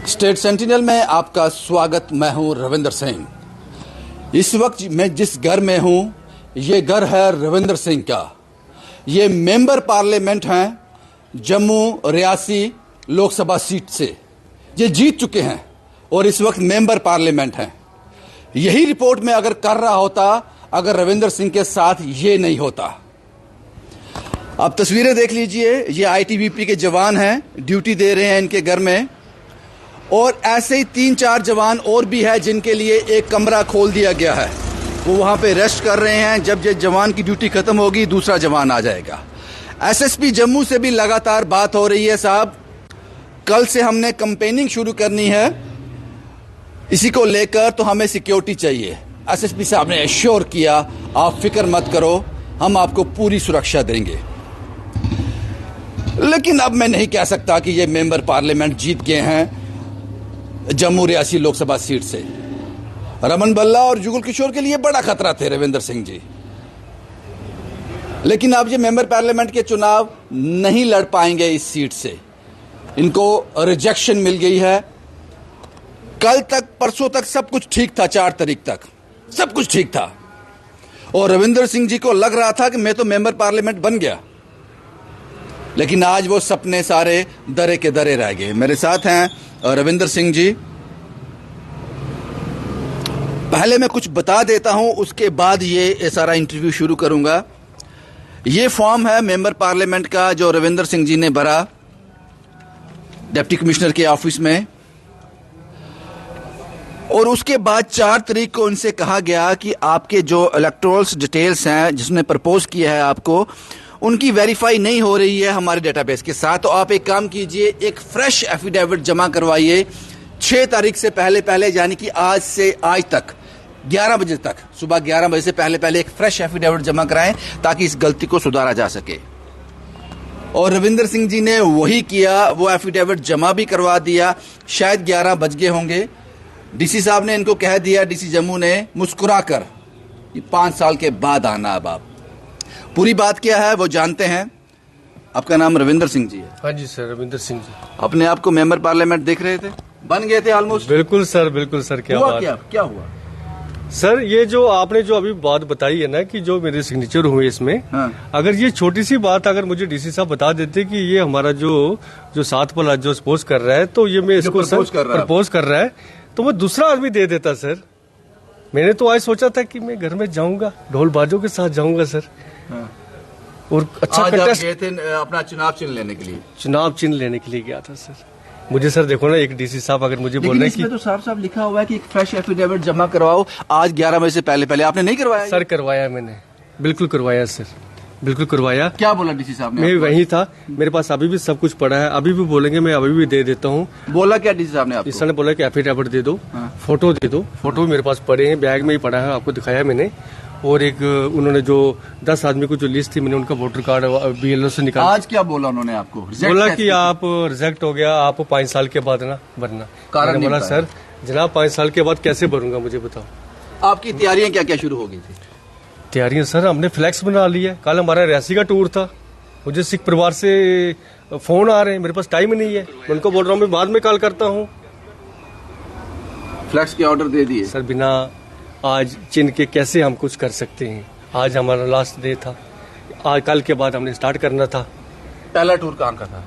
State sentinel में आपका स्वागत। मैं हूं रविंदर सिंह। इस वक्त मैं जिस घर में हूं, ये घर है रविंदर सिंह का। ये मेंबर पार्लियामेंट हैं जम्मू रियासी लोकसभा सीट से। ये जीत चुके हैं और इस वक्त मेंबर पार्लियामेंट हैं। यही रिपोर्ट में अगर कर रहा होता अगर रविंदर सिंह के साथ ये नहीं होता। आप तस्वीरें देख लीजिए, ये आईटीबीपी के जवान हैं, ड्यूटी दे रहे हैं इनके घर में। और ऐसे ही 3-4 जवान और भी है जिनके लिए एक कमरा खोल दिया गया है। वो वहां पे रेस्ट कर रहे हैं। जब ये जवान की ड्यूटी खत्म होगी दूसरा जवान आ जाएगा। एसएसपी जम्मू से भी लगातार बात हो रही है, साहब कल से हमने कैंपेनिंग शुरू करनी है इसी को लेकर, तो हमें सिक्योरिटी चाहिए। एसएसपी साहब ने एश्योर किया, आप फिक्र मत करो, हम आपको पूरी सुरक्षा देंगे। लेकिन अब मैं नहीं कह सकता कि ये मेंबर पार्लियामेंट जीत गए हैं जम्मू रियासी लोकसभा सीट से। रमन बल्ला और जुगल किशोर के लिए बड़ा खतरा थे रविंदर सिंह जी। लेकिन अब ये मेंबर पार्लियामेंट के चुनाव नहीं लड़ पाएंगे इस सीट से। इनको रिजेक्शन मिल गई है। कल तक, परसों तक सब कुछ ठीक था, 4 तारीख तक सब कुछ ठीक था और रविंदर सिंह जी को लग रहा था कि मैं तो मेंबर पार्लियामेंट बन गया। लेकिन आज वो सपने सारे दरे के दरे रह गए। मेरे साथ हैं रविंदर सिंह जी। पहले मैं कुछ बता देता हूं, उसके बाद ये सारा इंटरव्यू शुरू करूंगा। ये फॉर्म है मेंबर पार्लियामेंट का जो रविंदर सिंह जी ने भरा डिप्टी कमिश्नर के ऑफिस में। और उसके बाद 4 तारीख को उनसे कहा गया कि आपके जो इलेक्टोरल डिटेल्स हैं जिसने प्रपोज किया है आपको, उनकी वेरीफाई नहीं हो रही है हमारे डेटाबेस के साथ। तो आप एक काम कीजिए, एक फ्रेश एफिडेविट जमा करवाइए 6 तारीख से पहले, यानी कि आज से आज तक 11 बजे तक, सुबह 11 बजे से पहले एक फ्रेश एफिडेविट जमा कराएं ताकि इस गलती को सुधारा जा सके। और रविंदर सिंह जी ने वही किया, वो एफिडेविट जमा भी करवा दिया। शायद 11 बज गए होंगे। डीसी साहब ने इनको कह दिया, डीसी जम्मू ने मुस्कुराकर, ये 5 साल के बाद आना। अब आप पूरी बात क्या है वो जानते हैं। आपका नाम रविंदर सिंह जी है? हाँ जी सर, रविंदर सिंह जी। अपने आप को मेंबर पार्लियामेंट देख रहे थे? बन गए थे ऑलमोस्ट? बिल्कुल सर, बिल्कुल सर। क्या हुआ? बात क्या हुआ सर? ये जो आपने जो अभी बात बताई है ना कि जो मेरे सिग्नेचर हुए इसमें, हाँ। अगर ये छोटी सी बात अगर मुझे डीसी साहब बता देते कि ये हमारा जो 7 वाला जो सपोज कर रहा है, तो ये मैं इसको प्रपोज कर रहा है तो वो दूसरा आदमी दे देता सर। मैंने तो आज सोचा था कि मैं घर में जाऊंगा, ढोल बाजों के साथ जाऊंगा सर। हाँ। और अच्छा कंटेस्ट गए थे अपना चुनाव चिन्ह लेने के लिए? चुनाव चिन्ह लेने के लिए गया था सर। मुझे सर देखो ना, एक डीसी साहब अगर मुझे बोल रहे हैं कि तो साफ लिखा हुआ है कि एक फ्रेश एफिडेविट जमा करवाओ आज 11 बजे से पहले। आपने नहीं करवाया? सर करवाया मैंने, बिल्कुल करवाया सर, बिल्कुल करवाया। क्या बोला डीसी साहब ने? मैं वहीं था, मेरे पास अभी भी सब कुछ पड़ा है। अभी भी बोलेंगे मैं अभी भी दे देता हूँ। बोला क्या डीसी साहब ने आपको? सर ने बोला कि एफिडेविट दे दो, हाँ। फोटो दे दो। फोटो मेरे पास पड़े हैं, बैग में ही पड़ा है, आपको दिखाया मैंने। और एक उन्होंने जो 10 आदमी को जो लिस्ट थी, मैंने उनका वोटर कार्ड बीएलओ से निकाला। आज क्या बोला उन्होंने आपको? बोला कि आप रिजेक्ट हो गया, आप 5 साल के बाद ना भरना। कारण बोला सर जनाब 5 साल के बाद कैसे भरूंगा, मुझे बताओ। आपकी तैयारियां क्या शुरू हो गई थी? तैयारियां सर हमने फ्लैक्स बना लिया। कल हमारा रियासी का टूर था। मुझे सिख परिवार से फोन आ रहे हैं, मेरे पास टाइम नहीं है। मैं उनको बोल रहा हूँ मैं बाद में कॉल करता हूँ। फ्लैक्स के ऑर्डर दे दिए सर। बिना आज चिन्ह के कैसे हम कुछ कर सकते हैं? आज हमारा लास्ट डे था। आज कल के बाद हमने स्टार्ट करना था। पहला टूर कहाँ का था?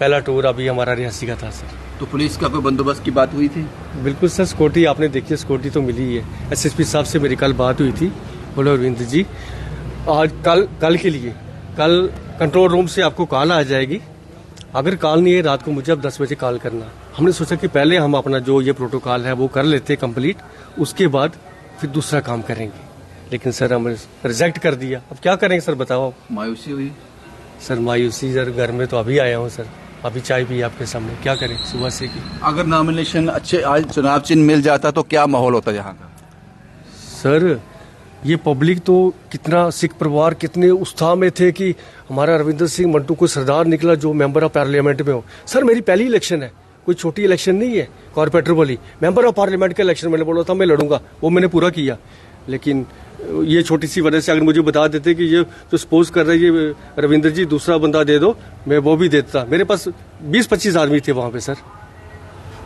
पहला टूर अभी हमारा रियासी का था सर। तो पुलिस का कोई बंदोबस्त की बात हुई थी? बिल्कुल सर, सिक्योरिटी आपने देखी, सिक्योरिटी तो मिली है। एसएसपी साहब से मेरी कल बात हुई थी। बोलो रविंद्र जी आज कल के लिए कल कंट्रोल रूम से आपको कॉल आ जाएगी। अगर कॉल नहीं है रात को मुझे अब 10 बजे कॉल करना। हमने सोचा कि पहले हम अपना जो ये प्रोटोकॉल है वो कर लेते कंप्लीट, उसके बाद फिर दूसरा काम करेंगे। लेकिन सर हमने रिजेक्ट कर दिया। अब क्या करेंगे सर, बताओ। मायूसी हुई सर? मायूसी सर, घर में तो अभी आया हूँ सर, अभी चाय पी आपके सामने। क्या करें सुबह से की। अगर नॉमिनेशन अच्छे आज चुनाव चिन्ह मिल जाता तो क्या माहौल होता यहाँ का? सर ये पब्लिक तो कितना, सिख परिवार कितने उत्साह में थे कि हमारा रविंदर सिंह मंटू को सरदार निकला जो मेंबर ऑफ पार्लियामेंट में हो। सर मेरी पहली इलेक्शन है, कोई छोटी इलेक्शन नहीं है, कॉर्पोरेटर वाली। मेंबर ऑफ पार्लियामेंट का इलेक्शन मैंने बोला था मैं लड़ूंगा, वो मैंने पूरा किया। लेकिन ये छोटी सी वजह से अगर मुझे बता देते कि ये जो सपोज कर रहे ये रविंदर जी दूसरा बंदा दे दो, मैं वो भी देता। मेरे पास 20-25 आदमी थे वहां पे सर।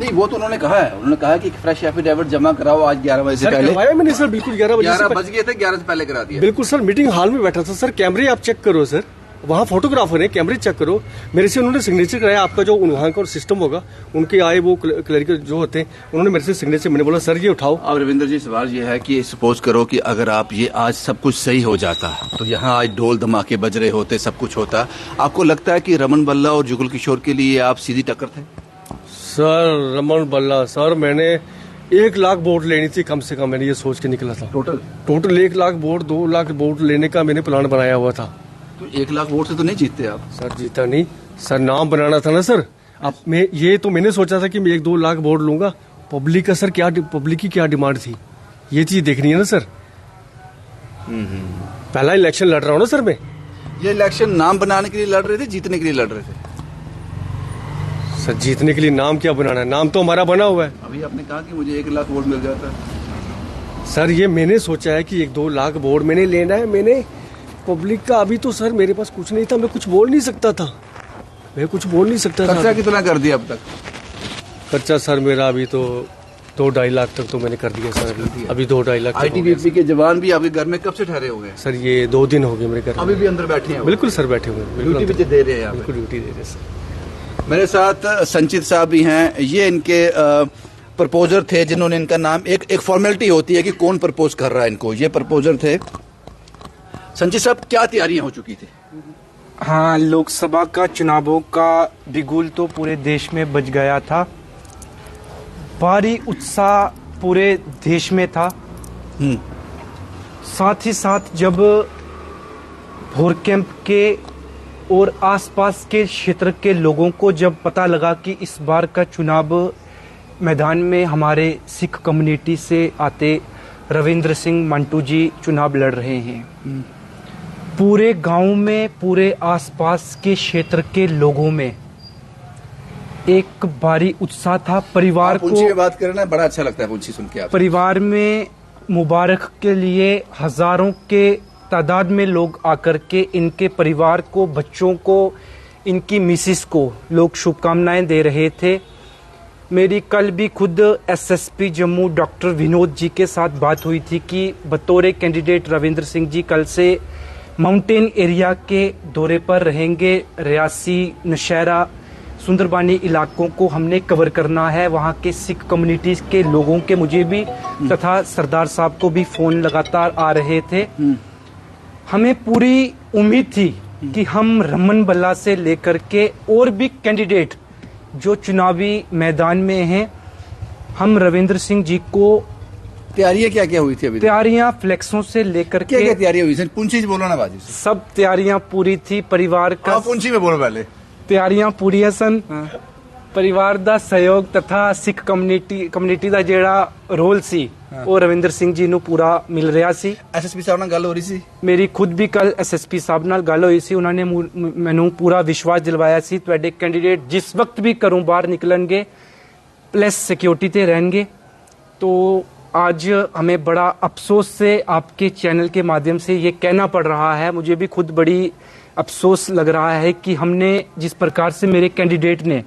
नहीं, वो तो उन्होंने कहा है कि फ्रेश एफिडेविट जमा कराओ आज 11 बजे से सर पहले। करवाया मैंने सर, बिल्कुल 11 बजे 11 बज गए थे, 11 से पहले करा दिया। बिल्कुल सर, मीटिंग हॉल में बैठा था सर। कैमरे आप चेक करो सर, वहाँ फोटोग्राफर है, कैमरे चेक करो। मेरे से उन्होंने सिग्नेचर कराया। आपका जो वहाँ का सिस्टम होगा, उनके आए वो क्लरिकल जो होते हैं, उन्होंने मेरे से सिग्नेचर, मैंने बोला सर ये उठाओ। अब रविंदर जी, सवाल ये है कि सपोज करो कि अगर आप ये आज सब कुछ सही हो जाता तो यहाँ आज ढोल धमाके बज रहे होते, सब कुछ होता, आपको लगता है कि रमन बल्ला और जुगल किशोर के लिए आप सीधी टक्कर थे? सर रमन बल्ला सर, मैंने 1 लाख वोट लेनी थी कम से कम, मैंने ये सोच के निकला था। Total 1 lakh vote, 2 lakh vote लेने का मैंने प्लान बनाया हुआ था। तो 1 लाख वोट से तो नहीं जीतते आप? सर जीता नहीं सर, नाम बनाना था ना सर। अब मैं ये तो मैंने सोचा था कि मैं 1-2 लाख वोट लूंगा। पब्लिक का सर क्या, पब्लिक की क्या डिमांड थी, ये चीज देखनी है ना सर। पहला इलेक्शन लड़ रहा हूँ ना सर मैं। ये इलेक्शन नाम बनाने के लिए लड़ रहे थे, जीतने के लिए लड़ रहे थे? सर जीतने के लिए नाम क्या बनाना है, नाम तो हमारा बना हुआ है। अभी आपने कहा कि मुझे 1 लाख वोट मिल जाता। सर ये मैंने सोचा है कि 1-2 लाख वोट मैंने लेना है। मैंने पब्लिक का अभी तो सर मेरे पास कुछ नहीं था, मैं कुछ बोल नहीं सकता था, मैं कुछ बोल नहीं सकता था। खर्चा कितना कर दिया अब तक? खर्चा सर मेरा अभी तो 2-2.5 लाख तक तो मैंने कर दिया सर। अभी 2-2.5 लाख। आईटीबीपी के जवान भी आपके घर में कब से ठहरे हुए हैं? सर ये 2 दिन हो गए मेरे घर। अभी भी अंदर बैठे हैं? बिल्कुल सर, बैठे हुए हैं, ड्यूटी भी दे रहे हैं? बिल्कुल ड्यूटी दे रहे हैं सर। मेरे साथ संचित साहब भी हैं। ये इनके प्रपोजर थे, जिन्होंने इनका नाम, एक फॉर्मेलिटी होती है कि कौन प्रपोज कर रहा है इनको, ये प्रपोजर थे। संचित साहब, क्या तैयारियां हो चुकी थी? हाँ, लोकसभा का चुनावों का बिगुल तो पूरे देश में बज गया था। भारी उत्साह पूरे देश में था। साथ ही साथ जब भोर कैंप के और आसपास के क्षेत्र के लोगों को जब पता लगा कि इस बार का चुनाव मैदान में हमारे सिख कम्युनिटी से आते रविंद्र सिंह मंटू जी चुनाव लड़ रहे हैं, पूरे गांव में, पूरे आसपास के क्षेत्र के लोगों में एक भारी उत्साह था। परिवार पुंछी में बात करना बड़ा अच्छा लगता है, पुंछी सुन के आप। परिवार में मुबारक के लिए हजारों के तादाद में लोग आकर के इनके परिवार को, बच्चों को, इनकी मिसिस को लोग शुभकामनाएं दे रहे थे। मेरी कल भी खुद एसएसपी जम्मू डॉक्टर विनोद जी के साथ बात हुई थी कि बतौर कैंडिडेट रविंद्र सिंह जी कल से माउंटेन एरिया के दौरे पर रहेंगे। रियासी, नौशहरा, सुंदरबानी इलाकों को हमने कवर करना है। वहाँ के सिख कम्युनिटीज के लोगों के मुझे भी तथा सरदार साहब को भी फोन लगातार आ रहे थे। हमें पूरी उम्मीद थी कि हम रमन बल्ला से लेकर के और भी कैंडिडेट जो चुनावी मैदान में हैं, हम रविंद्र सिंह जी को। तैयारियां क्या क्या हुई थी अभी? तैयारियां फ्लेक्सों से लेकर क्या के क्या तैयारियां हुई? पुंछी बोलो ना बाजी से। सब तैयारियां पूरी थी। परिवार का पुंछी में बोलो पहले। तैयारियां पूरी सन। परिवार ਦਾ ਸਹਿਯੋਗ तथा सिख ਕਮਿਊਨਿਟੀ ਦਾ ਜਿਹੜਾ ਰੋਲ ਸੀ ਉਹ ਰਵਿੰਦਰ ਸਿੰਘ ਜੀ ਨੂੰ ਪੂਰਾ ਮਿਲ ਰਿਹਾ ਸੀ। ਐਸਐਸਪੀ ਸਾਹਿਬ ਨਾਲ ਗੱਲ ਹੋ ਰਹੀ ਸੀ? ਮੇਰੀ ਖੁਦ ਵੀ ਕੱਲ ਐਸਐਸਪੀ ਸਾਹਿਬ ਨਾਲ ਗੱਲ ਹੋਈ ਸੀ। ਉਹਨਾਂ ਨੇ ਮੈਨੂੰ ਪੂਰਾ ਵਿਸ਼ਵਾਸ ਦਿਲਵਾਇਆ ਸੀ ਤੁਹਾਡੇ ਕੈਂਡੀਡੇਟ ਜਿਸ ਵਕਤ ਵੀ ਘਰੋਂ ਬਾਹਰ ਨਿਕਲਣਗੇ प्लस सिक्योरिटी ਤੇ रहेंगे। तो आज हमें बड़ा अफसोस से आपके चैनल के माध्यम से ये कहना पड़ रहा है, मुझे भी खुद बड़ी अफसोस लग रहा है कि हमने जिस प्रकार से मेरे कैंडिडेट ने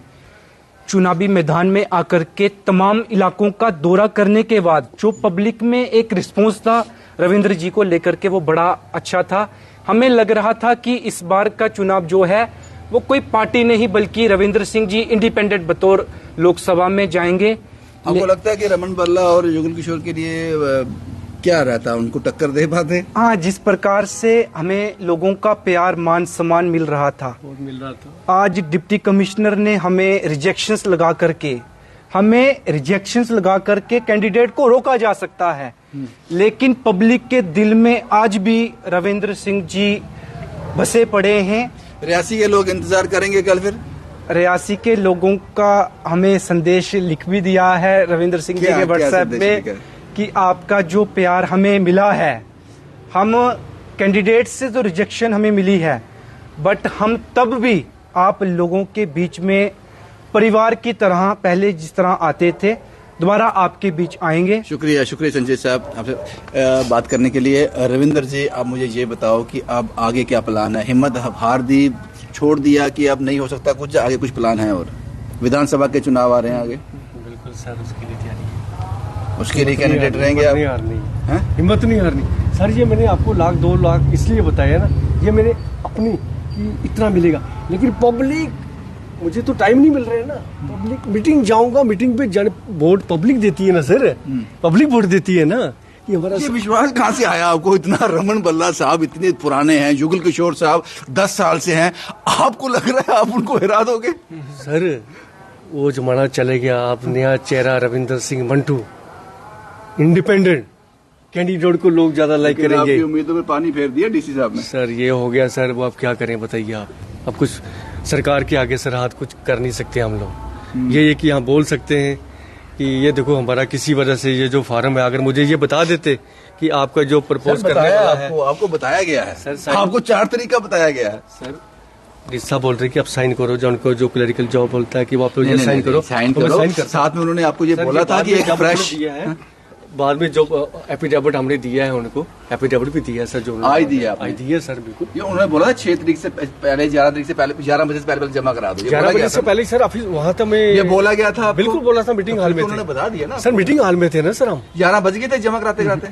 चुनावी मैदान में आकर के तमाम इलाकों का दौरा करने के बाद जो पब्लिक में एक रिस्पॉन्स था रविंद्र जी को लेकर के, वो बड़ा अच्छा था। हमें लग रहा था कि इस बार का चुनाव जो है वो कोई पार्टी नहीं बल्कि रविंद्र सिंह जी इंडिपेंडेंट बतौर लोकसभा में जाएंगे। आपको लगता है कि रमन बल्ला और जुगल किशोर के लिए क्या रहता, उनको टक्कर दे पाते? हाँ, जिस प्रकार से हमें लोगों का प्यार, मान सम्मान मिल रहा था, आज डिप्टी कमिश्नर ने हमें रिजेक्शंस लगा करके कैंडिडेट को रोका जा सकता है, लेकिन पब्लिक के दिल में आज भी रविंद्र सिंह जी बसे पड़े हैं। रियासी के लोग इंतजार करेंगे कल फिर? रियासी के लोगों का हमें संदेश लिख भी दिया है रविंद्र सिंह जी के व्हाट्सएप में कि आपका जो प्यार हमें मिला है, हम कैंडिडेट से तो रिजेक्शन हमें मिली है, बट हम तब भी आप लोगों के बीच में परिवार की तरह पहले जिस तरह आते थे दोबारा आपके बीच आएंगे। शुक्रिया संजय साहब आपसे बात करने के लिए। रविंद्र जी, आप मुझे ये बताओ कि अब आगे क्या प्लान है? हिम्मत हार दी, छोड़ दिया कि अब नहीं हो सकता कुछ, आगे कुछ प्लान है? और विधानसभा के चुनाव आ रहे हैं आगे। बिल्कुल सर, उसके लिए तैयारी है। उसके लिए कैंडिडेट रहेंगे हिम्मत नहीं आप? हारनी, हैं? हिम्मत नहीं हारनी सर। ये मैंने आपको 1-2 लाख इसलिए बताया ना, ये मैंने अपनी कि इतना मिलेगा, लेकिन पब्लिक, मुझे तो टाइम नहीं मिल रहा है ना। पब्लिक मीटिंग जाऊंगा, मीटिंग पे जाने, वोट पब्लिक देती है ना सर, पब्लिक वोट देती है ना। कि हमारा ये विश्वास कहाँ से आया आपको? इतना रमन बल्ला साहब इतने पुराने हैं, जुगल किशोर साहब 10 साल से हैं, आपको लग रहा है आप उनको हरा दोगे? सर वो जमाना चले गया। आप नया चेहरा रविंदर सिंह मंटू, इंडिपेंडेंट कैंडिडेट को लोग ज्यादा लाइक लेकिन करेंगे। आपकी उम्मीदों में पानी फेर दिया डीसी साहब ने। सर ये हो गया सर, वो अब क्या करें बताइए आप। अब कुछ सरकार के आगे सर हाथ कुछ कर नहीं सकते हम लोग। ये कि यहाँ बोल सकते हैं कि ये देखो हमारा किसी वजह से ये जो फार्म है, अगर मुझे ये बता देते कि आपका जो प्रपोज करने बताया वाला है। आपको बताया गया है सर, साइन- आपको 4 तरीका बताया गया है। सर रिश्ता बोल रहे कि आप साइन करो, जो उनको जो क्लरिकल जॉब बोलता है कि वो आप नहीं, साइन नहीं, करो, साइन तो मैं करो। साइन करता साथ में उन्होंने आपको ये सर, बोला ये था बाद कि में एक जब फ्रेश उन्होंने दिया है, बाद में जो एफिडेविट हमने दिया है उनको, एफिडेविट भी दिया है सर, जो आज दिया आपने? आज दिया है सर, बिल्कुल। ये उन्होंने बोला था 6 तारीख से पहले, 11 तारीख से पहले, 11 बजे से पहले जमा करा दो। ये 11 बोला बजे गया से था? पहले सर ऑफिस वहां तक मैं, ये बोला गया था आपको? बिल्कुल बोला था, मीटिंग हॉल में उन्होंने थे बता दिया ना सर, मीटिंग हॉल में थे ना सर हम। 11 बज गए थे जमा कराते कराते।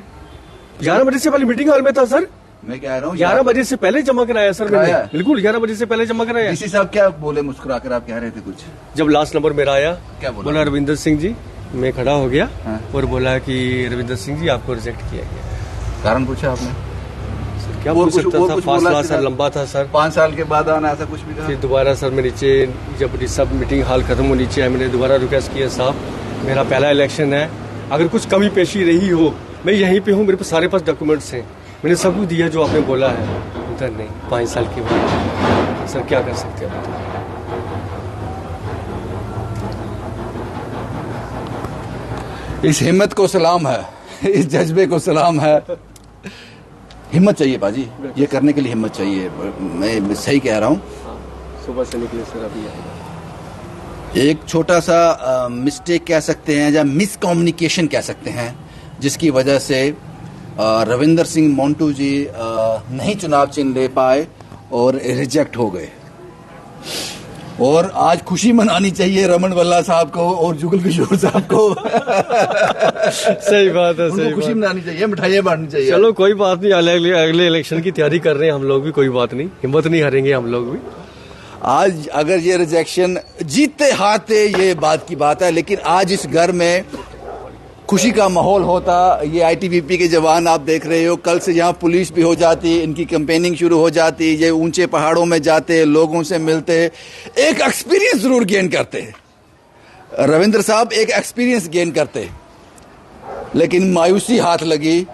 11 बजे से पहले मीटिंग हॉल में था सर। मैं कह रहा हूँ 11 बजे से पहले जमा कराया सर मैंने, कराया? बिल्कुल 11 बजे से पहले जमा कराया। डीसी साहब क्या बोले मुस्कुरा कर? आप कह रहे थे कुछ? जब लास्ट नंबर मेरा आया, क्या बोला? बोला रविंदर सिंह जी, मैं खड़ा हो गया हाँ। और बोला कि रविंदर सिंह जी आपको रिजेक्ट किया गया। कारण पूछा आपने? सर क्या और पूछ कुछ- सकता और था, कुछ फासला बोला सर कि- लंबा था सर। 5 साल के बाद आना, ऐसा कुछ भी कहा? फिर दोबारा सर मैं नीचे, जब सब मीटिंग हॉल खत्म हो नीचे आया, मैंने दोबारा रिक्वेस्ट किया, साहब मेरा पहला इलेक्शन है, अगर कुछ कमी पेशी रही हो, मैं यहीं पे हूँ, मेरे पास सारे पास डॉक्यूमेंट्स हैं, मैंने सब कुछ दिया जो आपने बोला है। उधर नहीं, 5 साल के बाद सर क्या कर सकते हैं आप? इस हिम्मत को सलाम है, इस जज्बे को सलाम है। हिम्मत चाहिए बाजी, ये करने के लिए हिम्मत चाहिए। मैं सही कह रहा हूँ। सुबह से निकले सर, अभी आए। एक छोटा सा मिस्टेक कह सकते हैं या मिसकम्युनिकेशन कह सकते हैं, जिसकी वजह से रविंदर सिंह मंटू जी नहीं चुनाव चिन्ह ले पाए और रिजेक्ट हो गए। और आज खुशी मनानी चाहिए रमन बल्ला साहब को और जुगल किशोर साहब को। सही बात है, उनको सही खुशी बात। मनानी चाहिए, मिठाइयाँ बांटनी चाहिए। चलो कोई बात नहीं, अगले इलेक्शन की तैयारी कर रहे हैं हम लोग भी, कोई बात नहीं, हिम्मत नहीं हारेंगे हम लोग भी। आज अगर ये रिजेक्शन जीतते हारते ये बात की बात है, लेकिन आज इस घर में खुशी का माहौल होता। ये आईटीबीपी के जवान आप देख रहे हो, कल से यहाँ पुलिस भी हो जाती, इनकी कैंपेनिंग शुरू हो जाती, ये ऊंचे पहाड़ों में जाते, लोगों से मिलते, एक एक्सपीरियंस जरूर गेन करते। रविंद्र साहब एक एक्सपीरियंस गेन करते, लेकिन मायूसी हाथ लगी।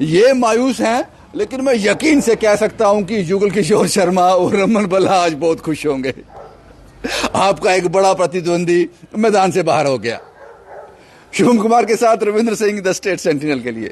ये मायूस हैं, लेकिन मैं यकीन से कह सकता हूं कि जुगल किशोर शर्मा और रमन बल्ला आज बहुत खुश होंगे। आपका एक बड़ा प्रतिद्वंदी मैदान से बाहर हो गया। शुभम कुमार के साथ Ravindra Singh, the state sentinel के लिए।